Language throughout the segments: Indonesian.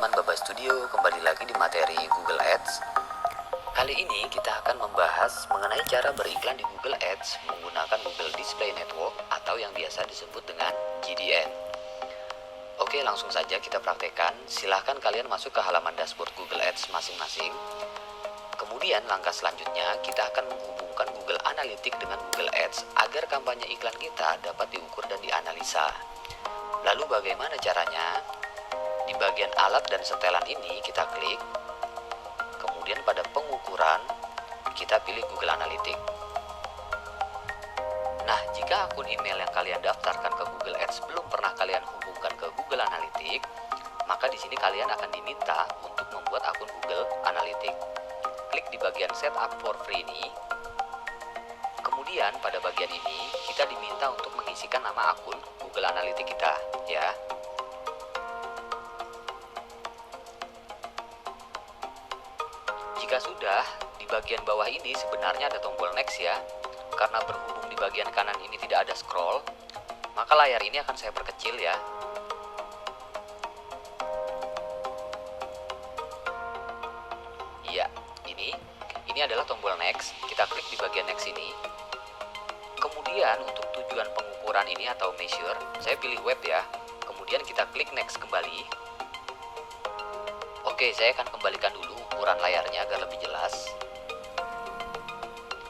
teman-teman Baba Studio, kembali lagi di materi Google Ads. Kali ini kita akan membahas mengenai cara beriklan di Google Ads menggunakan Google Display Network atau yang biasa disebut dengan GDN. Oke, langsung saja kita praktekkan. Silahkan kalian masuk ke halaman dashboard Google Ads masing-masing. Kemudian langkah selanjutnya kita akan menghubungkan Google Analytics dengan Google Ads agar kampanye iklan kita dapat diukur dan dianalisa. Lalu bagaimana caranya? Di bagian alat dan setelan ini kita klik. Kemudian pada pengukuran kita pilih Google Analytics. Nah, jika akun email yang kalian daftarkan ke Google Ads belum pernah kalian hubungkan ke Google Analytics, maka di sini kalian akan diminta untuk membuat akun Google Analytics. Klik di bagian Setup for Free ini. Kemudian pada bagian ini kita diminta untuk mengisikan nama akun Google Analytics kita, ya. Jika sudah, di bagian bawah ini sebenarnya ada tombol next ya. Karena berhubung di bagian kanan ini tidak ada scroll, maka layar ini akan saya perkecil ya. Iya, ini adalah tombol next. Kita klik di bagian next ini. Kemudian untuk tujuan pengukuran ini atau measure, saya pilih web ya. Kemudian kita klik next kembali. Oke, saya akan kembalikan dulu ukuran layarnya agar lebih jelas.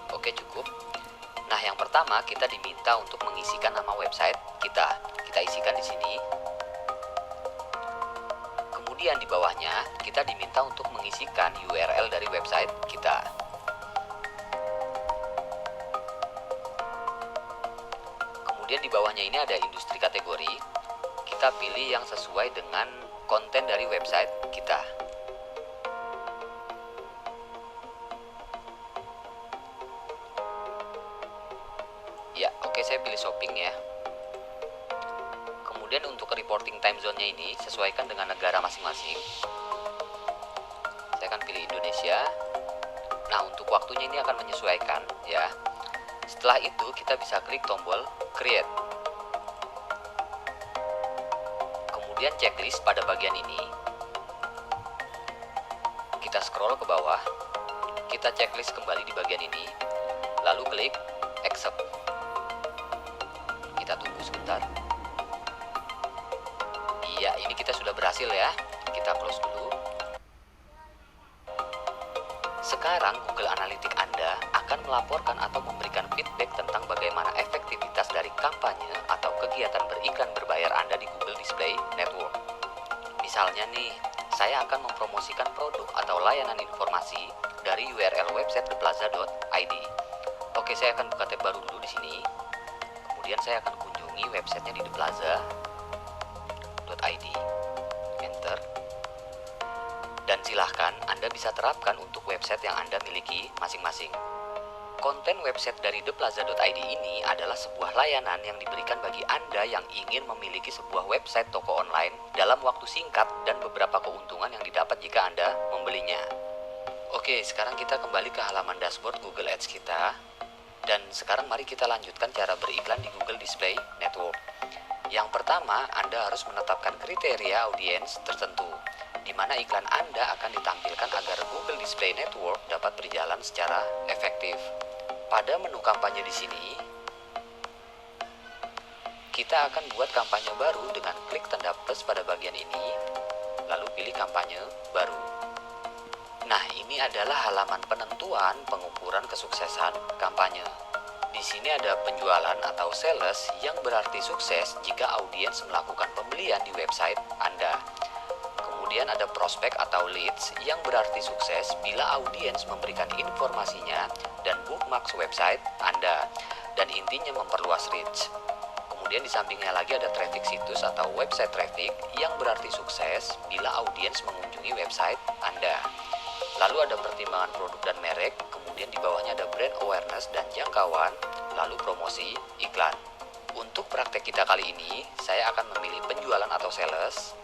Oke, cukup. Nah, yang pertama kita diminta untuk mengisikan nama website kita. Kita isikan di sini. Kemudian di bawahnya kita diminta untuk mengisikan URL dari website kita. Kemudian di bawahnya ini ada industri kategori. Kita pilih yang sesuai dengan konten dari website kita. Ya, oke, saya pilih shopping ya. Kemudian untuk reporting time zone-nya ini sesuaikan dengan negara masing-masing. Saya akan pilih Indonesia. Nah, untuk waktunya ini akan menyesuaikan ya. Setelah itu kita bisa klik tombol create. Kemudian checklist pada bagian ini. Kita scroll ke bawah. Kita checklist kembali di bagian ini. Lalu klik accept. Kita tunggu sebentar. Iya, ini kita sudah berhasil ya. Kita close dulu. Sekarang Google Analytics Anda akan melaporkan atau memberikan feedback tentang bagaimana efektivitas dari kampanye atau kegiatan beriklan berbayar Anda di Google Display Network. Misalnya nih, saya akan mempromosikan produk atau layanan informasi dari URL website theplaza.id. Oke, saya akan buka tab baru dulu di sini. Kemudian saya akan kunjungi websitenya di theplaza.id. Enter. Dan silahkan Anda bisa terapkan untuk website yang Anda miliki masing-masing. Konten website dari theplaza.id ini adalah sebuah layanan yang diberikan bagi Anda yang ingin memiliki sebuah website toko online dalam waktu singkat dan beberapa keuntungan yang didapat jika Anda membelinya. Oke, sekarang kita kembali ke halaman dashboard Google Ads kita. Dan sekarang mari kita lanjutkan cara beriklan di Google Display Network. Yang pertama, Anda harus menetapkan kriteria audiens tertentu, di mana iklan Anda akan ditampilkan agar Google Display Network dapat berjalan secara efektif. Pada menu kampanye di sini, kita akan buat kampanye baru dengan klik tanda plus pada bagian ini, lalu pilih kampanye baru. Nah, ini adalah halaman penentuan pengukuran kesuksesan kampanye. Di sini ada penjualan atau sales yang berarti sukses jika audiens melakukan pembelian di website Anda. Kemudian ada prospek atau leads yang berarti sukses bila audiens memberikan informasinya dan bookmarks website Anda. Dan intinya memperluas reach. Kemudian di sampingnya lagi ada traffic situs atau website traffic yang berarti sukses bila audiens mengunjungi website Anda. Lalu ada pertimbangan produk dan merek, kemudian di bawahnya ada brand awareness dan jangkauan, lalu promosi iklan. Untuk praktek kita kali ini, saya akan memilih penjualan atau sales.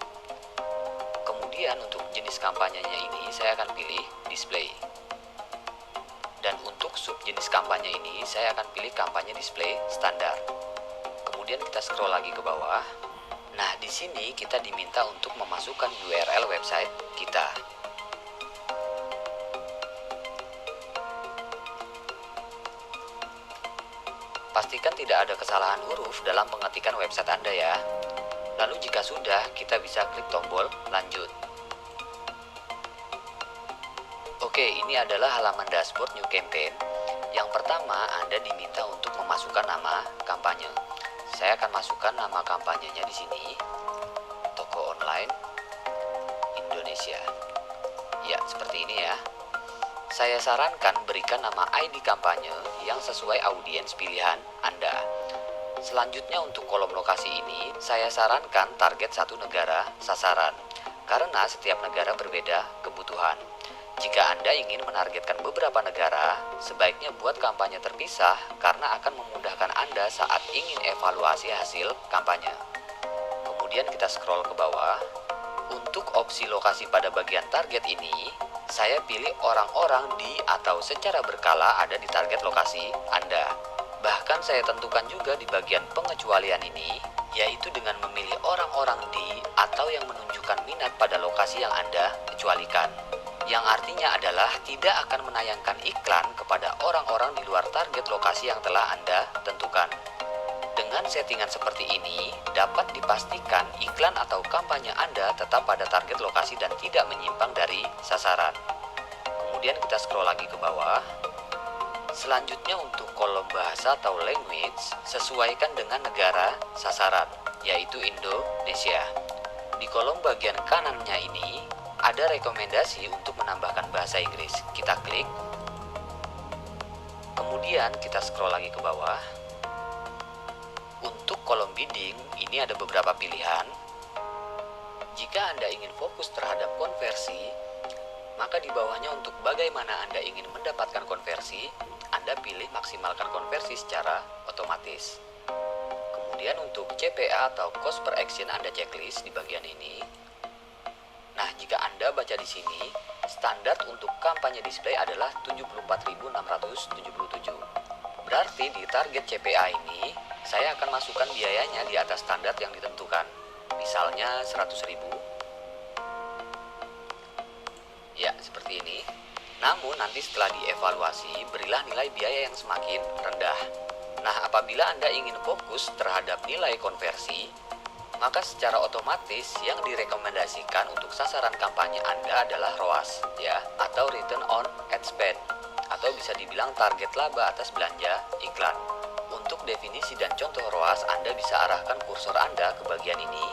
Kemudian untuk jenis kampanyenya ini, saya akan pilih display. Dan untuk subjenis kampanye ini, saya akan pilih kampanye display standar. Kemudian kita scroll lagi ke bawah. Nah, di sini kita diminta untuk memasukkan URL website kita. Pastikan tidak ada kesalahan huruf dalam pengetikan website Anda ya. Lalu jika sudah, kita bisa klik tombol lanjut. Oke, ini adalah halaman dashboard New Campaign. Yang pertama, Anda diminta untuk memasukkan nama kampanye. Saya akan masukkan nama kampanyenya di sini. Toko online Indonesia. Ya, seperti ini ya. Saya sarankan berikan nama ID kampanye yang sesuai audiens pilihan Anda. Selanjutnya untuk kolom lokasi ini, saya sarankan target satu negara sasaran, karena setiap negara berbeda kebutuhan. Jika Anda ingin menargetkan beberapa negara, sebaiknya buat kampanye terpisah karena akan memudahkan Anda saat ingin evaluasi hasil kampanye. Kemudian kita scroll ke bawah. Untuk opsi lokasi pada bagian target ini, saya pilih orang-orang di atau secara berkala ada di target lokasi Anda. Bahkan saya tentukan juga di bagian pengecualian ini, yaitu dengan memilih orang-orang di atau yang menunjukkan minat pada lokasi yang Anda kecualikan. Yang artinya adalah tidak akan menayangkan iklan kepada orang-orang di luar target lokasi yang telah Anda tentukan. Dengan settingan seperti ini, dapat dipastikan iklan atau kampanye Anda tetap pada target lokasi dan tidak menyimpang dari sasaran. Kemudian kita scroll lagi ke bawah. Selanjutnya untuk kolom bahasa atau language, sesuaikan dengan negara sasaran, yaitu Indonesia. Di kolom bagian kanannya ini, ada rekomendasi untuk menambahkan bahasa Inggris. Kita klik. Kemudian kita scroll lagi ke bawah. Untuk kolom bidding, ini ada beberapa pilihan. Jika Anda ingin fokus terhadap konversi, maka di bawahnya untuk bagaimana Anda ingin mendapatkan konversi, Anda pilih maksimalkan konversi secara otomatis. Kemudian untuk CPA atau cost per action Anda checklist di bagian ini. Nah, jika Anda baca di sini, standar untuk kampanye display adalah 74.677. Berarti di target CPA ini, saya akan masukkan biayanya di atas standar yang ditentukan. Misalnya 100.000. Ya, seperti ini. Namun nanti setelah dievaluasi, berilah nilai biaya yang semakin rendah. Nah, apabila Anda ingin fokus terhadap nilai konversi, maka secara otomatis yang direkomendasikan untuk sasaran kampanye Anda adalah ROAS, ya, atau Return on Ad Spend, atau bisa dibilang target laba atas belanja iklan. Untuk definisi dan contoh ROAS, Anda bisa arahkan kursor Anda ke bagian ini.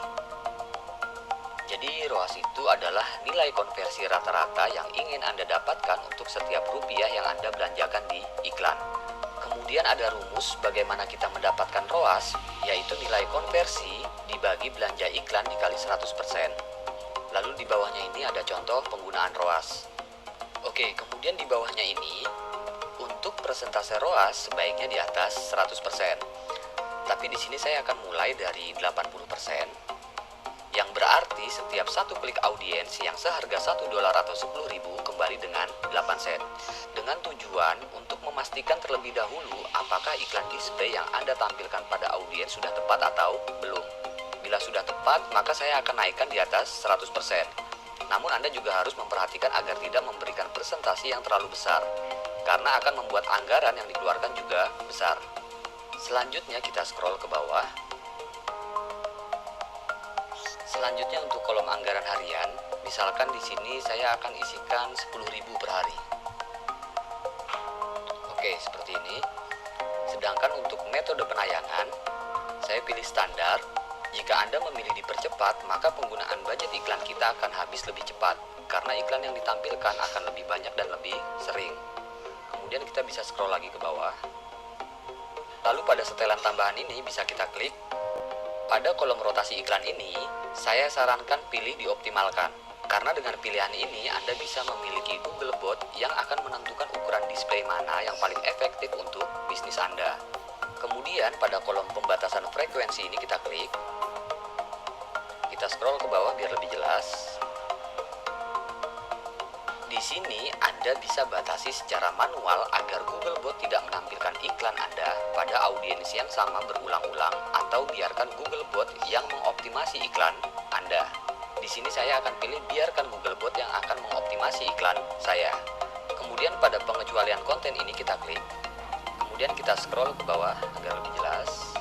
Jadi ROAS itu adalah nilai konversi rata-rata yang ingin Anda dapatkan untuk setiap rupiah yang Anda belanjakan di iklan. Kemudian ada rumus bagaimana kita mendapatkan ROAS, yaitu nilai konversi dibagi belanja iklan dikali 100%. Lalu di bawahnya ini ada contoh penggunaan ROAS. Oke, kemudian di bawahnya ini, untuk persentase ROAS sebaiknya di atas 100%. Tapi di sini saya akan mulai dari 80%. Yang berarti setiap satu klik audiens yang seharga $1 atau 10.000 kembali dengan 8 sen. Dengan tujuan untuk memastikan terlebih dahulu apakah iklan display yang Anda tampilkan pada audiens sudah tepat atau belum. Bila sudah tepat, maka saya akan naikkan di atas 100%. Namun Anda juga harus memperhatikan agar tidak memberikan presentasi yang terlalu besar, karena akan membuat anggaran yang dikeluarkan juga besar. Selanjutnya kita scroll ke bawah. Selanjutnya untuk kolom anggaran harian, misalkan di sini saya akan isikan 10.000 per hari. Oke, seperti ini. Sedangkan untuk metode penayangan, saya pilih standar. Jika Anda memilih dipercepat, maka penggunaan budget iklan kita akan habis lebih cepat, karena iklan yang ditampilkan akan lebih banyak dan lebih sering. Kemudian kita bisa scroll lagi ke bawah. Lalu pada setelan tambahan ini bisa kita klik. Pada kolom rotasi iklan ini, saya sarankan pilih dioptimalkan. Karena dengan pilihan ini, Anda bisa memiliki Google Bot yang akan menentukan ukuran display mana yang paling efektif untuk bisnis Anda. Kemudian pada kolom pembatasan frekuensi ini kita klik. Kita scroll ke bawah biar lebih jelas. Di sini Anda bisa batasi secara manual agar Googlebot tidak menampilkan iklan Anda pada audiens yang sama berulang-ulang, atau biarkan Googlebot yang mengoptimasi iklan Anda. Di sini saya akan pilih biarkan Googlebot yang akan mengoptimasi iklan saya. Kemudian pada pengecualian konten ini kita klik. Kemudian kita scroll ke bawah agar lebih jelas.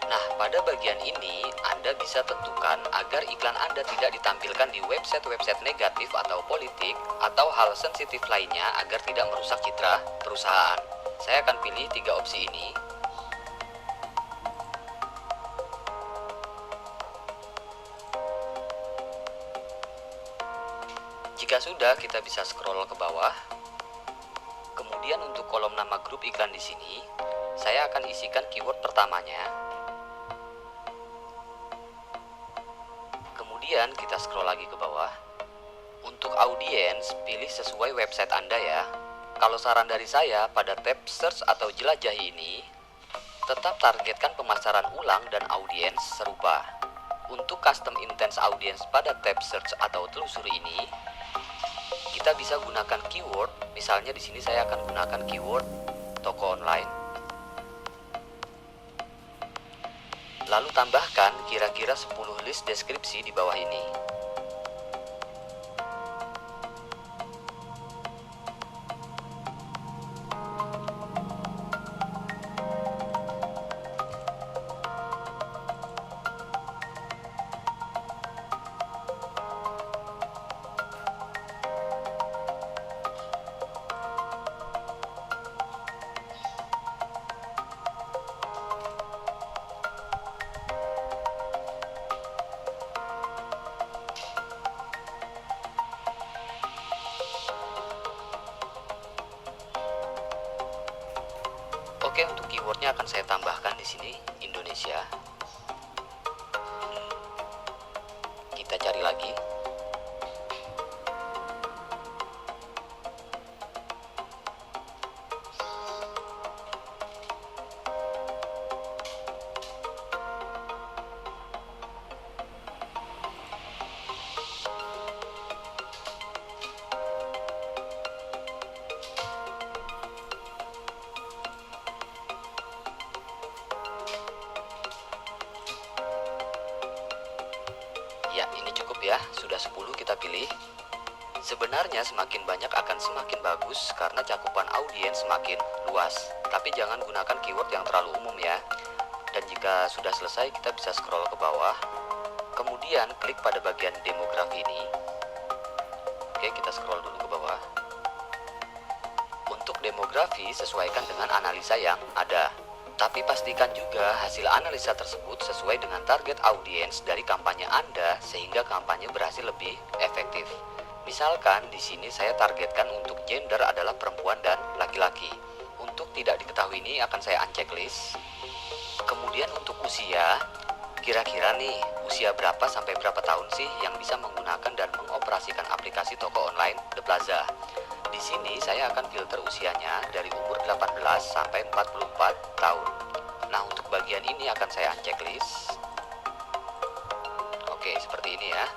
Nah, pada bagian ini Anda bisa tentukan agar iklan Anda tidak ditampilkan di website-website negatif atau politik atau hal sensitif lainnya agar tidak merusak citra perusahaan. Saya akan pilih 3 opsi ini. Jika sudah, kita bisa scroll ke bawah. Kemudian untuk kolom nama grup iklan di sini, saya akan isikan keyword pertamanya. Kemudian kita scroll lagi ke bawah. Untuk audiens, pilih sesuai website Anda ya. Kalau saran dari saya, pada tab search atau jelajahi ini, tetap targetkan pemasaran ulang dan audiens serupa. Untuk custom intense audience pada tab search atau telusuri ini, kita bisa gunakan keyword. Misalnya di sini saya akan gunakan keyword toko online. Lalu tambahkan kira-kira 10 list deskripsi di bawah ini. Oke, untuk keywordnya akan saya tambahkan di sini Indonesia. Kita cari lagi. Ya, ini cukup ya, sudah 10 kita pilih. Sebenarnya semakin banyak akan semakin bagus karena cakupan audiens semakin luas. Tapi jangan gunakan keyword yang terlalu umum ya. Dan jika sudah selesai, kita bisa scroll ke bawah. Kemudian klik pada bagian demografi ini. Oke, kita scroll dulu ke bawah. Untuk demografi, sesuaikan dengan analisa yang ada. Tapi pastikan juga hasil analisa tersebut sesuai dengan target audiens dari kampanye Anda sehingga kampanye berhasil lebih efektif. Misalkan di sini saya targetkan untuk gender adalah perempuan dan laki-laki. Untuk tidak diketahui ini akan saya unchecklist. Kemudian untuk usia, kira-kira nih usia berapa sampai berapa tahun sih yang bisa menggunakan dan mengoperasikan aplikasi toko online The Plaza. Di sini saya akan filter usianya dari umur 18 sampai 44 tahun. Nah, untuk bagian ini akan saya unchecklist. Oke, seperti ini ya.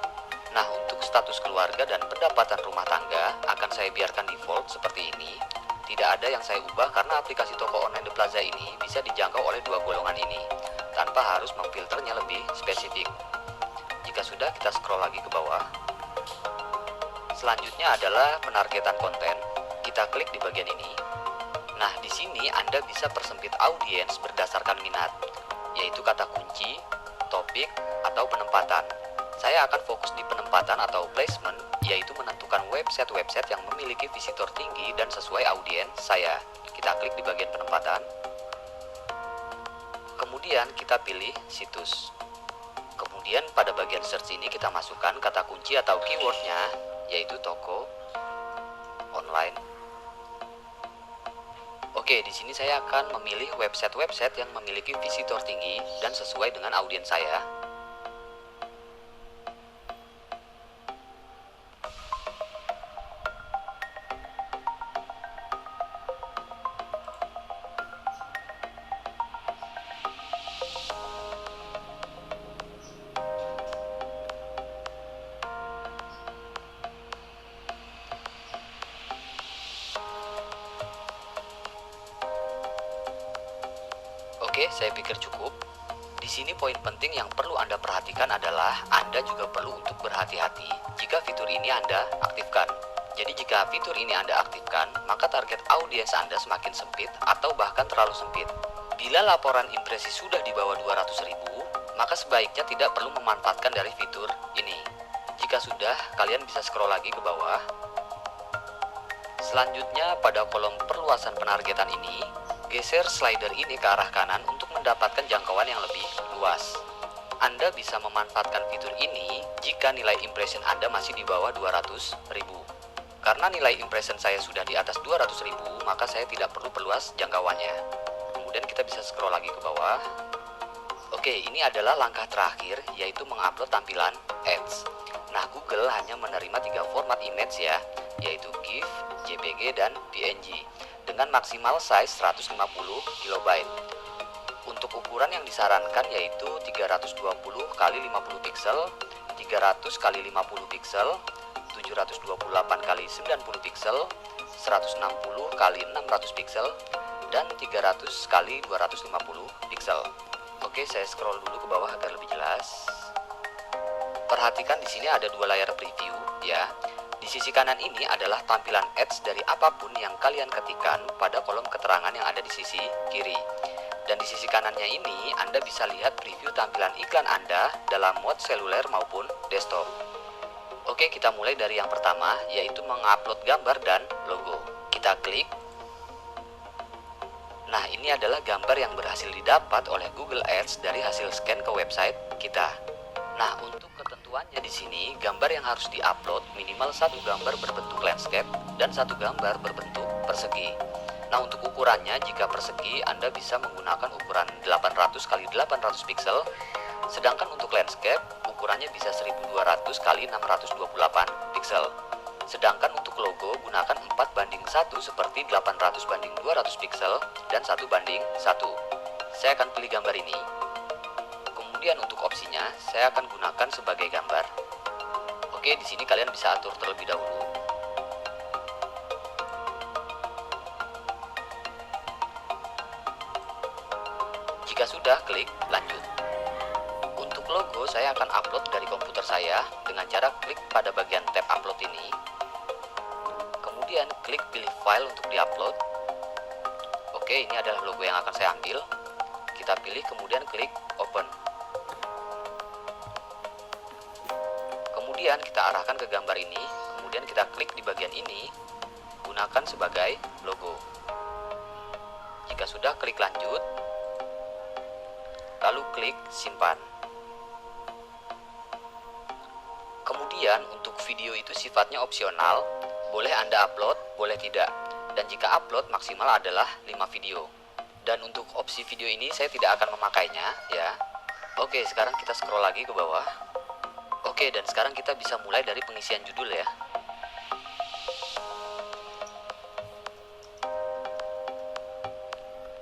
Nah, untuk status keluarga dan pendapatan rumah tangga akan saya biarkan default seperti ini. Tidak ada yang saya ubah karena aplikasi toko online The Plaza ini bisa dijangkau oleh 2 golongan ini tanpa harus memfilternya lebih spesifik. Jika sudah, kita scroll lagi ke bawah. Selanjutnya adalah penargetan konten. Kita klik di bagian ini. Nah, di sini Anda bisa persempit audiens berdasarkan minat, yaitu kata kunci, topik, atau penempatan. Saya akan fokus di penempatan atau placement, yaitu menentukan website-website yang memiliki visitor tinggi dan sesuai audiens saya. Kita klik di bagian penempatan. Kemudian kita pilih situs. Kemudian pada bagian search ini kita masukkan kata kunci atau keywordnya, yaitu toko online. Oke, di sini saya akan memilih website-website yang memiliki visitor tinggi dan sesuai dengan audiens saya. saya pikir cukup. Di sini poin penting yang perlu Anda perhatikan adalah Anda juga perlu untuk berhati-hati jika fitur ini Anda aktifkan. Jadi jika fitur ini Anda aktifkan, maka target audiens Anda semakin sempit atau bahkan terlalu sempit. Bila laporan impresi sudah di bawah 200.000, maka sebaiknya tidak perlu memanfaatkan dari fitur ini. Jika sudah, kalian bisa scroll lagi ke bawah. Selanjutnya pada kolom perluasan penargetan ini, geser slider ini ke arah kanan untuk mendapatkan jangkauan yang lebih luas. Anda bisa memanfaatkan fitur ini jika nilai impression Anda masih di bawah 200.000. Karena nilai impression saya sudah di atas 200.000, maka saya tidak perlu perluas jangkauannya. Kemudian kita bisa scroll lagi ke bawah. Oke, ini adalah langkah terakhir, yaitu mengupload tampilan ads. Nah, Google hanya menerima 3 format image ya, yaitu GIF, JPG, dan PNG dengan maksimal size 150 KB. Untuk ukuran yang disarankan yaitu 320 x 50 pixel, 300 x 50 pixel, 728 x 90 pixel, 160 x 600 pixel, dan 300 x 250 pixel. Oke, saya scroll dulu ke bawah agar lebih jelas. Perhatikan di sini ada 2 layar preview ya. Di sisi kanan ini adalah tampilan ads dari apapun yang kalian ketikkan pada kolom keterangan yang ada di sisi kiri. Dan di sisi kanannya ini Anda bisa lihat preview tampilan iklan Anda dalam mode seluler maupun desktop. Oke, kita mulai dari yang pertama, yaitu mengupload gambar dan logo. Kita klik. Nah, ini adalah gambar yang berhasil didapat oleh Google Ads dari hasil scan ke website kita. Nah, untuk ketentuannya di sini, gambar yang harus diupload minimal 1 gambar berbentuk landscape dan 1 gambar berbentuk persegi. Nah, untuk ukurannya, jika persegi Anda bisa menggunakan ukuran 800 x 800 pixel, sedangkan untuk landscape ukurannya bisa 1200 x 628 pixel. Sedangkan untuk logo gunakan 4:1 seperti 800:200 pixel dan 1:1. Saya akan pilih gambar ini. Kemudian untuk opsinya, saya akan gunakan sebagai gambar. Oke, di sini kalian bisa atur terlebih dahulu. Jika sudah, klik lanjut. Untuk logo, saya akan upload dari komputer saya dengan cara klik pada bagian tab upload ini. Kemudian klik pilih file untuk diupload. Oke, ini adalah logo yang akan saya ambil. Kita pilih, kemudian klik open. Kemudian kita arahkan ke gambar ini, kemudian kita klik di bagian ini, gunakan sebagai logo. Jika sudah, klik lanjut, lalu klik simpan. Kemudian untuk video itu sifatnya opsional, boleh Anda upload, boleh tidak. Dan jika upload maksimal adalah 5 video. Dan untuk opsi video ini saya tidak akan memakainya ya. Oke, sekarang kita scroll lagi ke bawah. Oke, dan sekarang kita bisa mulai dari pengisian judul ya.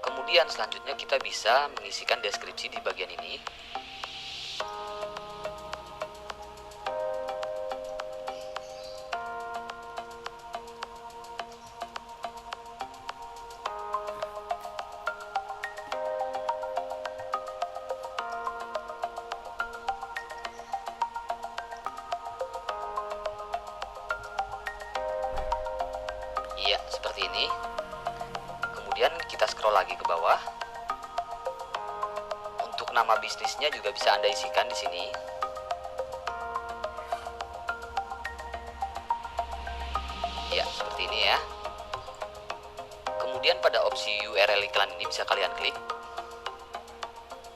Kemudian selanjutnya kita bisa mengisikan deskripsi di bagian ini. Iya, seperti ini. Kemudian kita scroll lagi ke bawah. Untuk nama bisnisnya juga bisa Anda isikan di sini. Ya, seperti ini ya. Kemudian pada opsi URL iklan ini bisa kalian klik.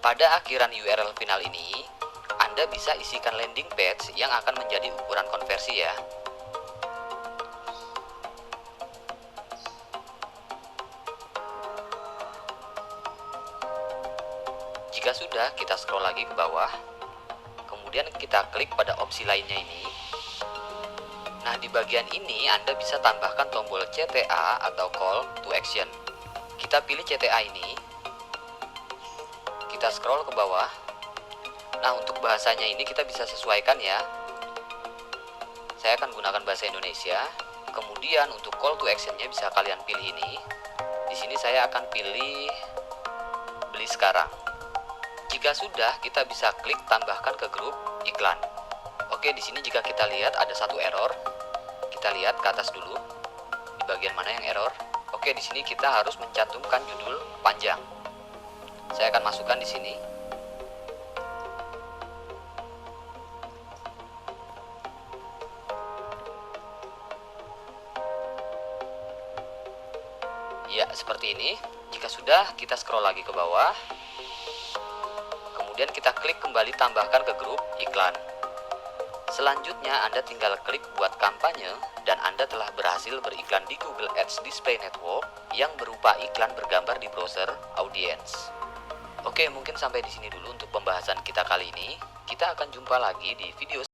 Pada akhiran URL final ini, Anda bisa isikan landing page yang akan menjadi ukuran konversi ya. Jika sudah, kita scroll lagi ke bawah. Kemudian kita klik pada opsi lainnya ini. Nah, di bagian ini Anda bisa tambahkan tombol CTA atau Call to Action. Kita pilih CTA ini. Kita scroll ke bawah. Nah, untuk bahasanya ini kita bisa sesuaikan ya. Saya akan gunakan bahasa Indonesia. Kemudian untuk Call to Action-nya bisa kalian pilih ini. Di sini saya akan pilih beli sekarang. Jika sudah, kita bisa klik tambahkan ke grup iklan. Oke, di sini jika kita lihat ada satu error. Kita lihat ke atas dulu. Di bagian mana yang error? Oke, di sini kita harus mencantumkan judul panjang. Saya akan masukkan di sini. Ya, seperti ini. Jika sudah, kita scroll lagi ke bawah. Kemudian kita klik kembali tambahkan ke grup iklan. Selanjutnya Anda tinggal klik buat kampanye dan Anda telah berhasil beriklan di Google Ads Display Network yang berupa iklan bergambar di browser Audience. Oke, mungkin sampai di sini dulu untuk pembahasan kita kali ini. Kita akan jumpa lagi di video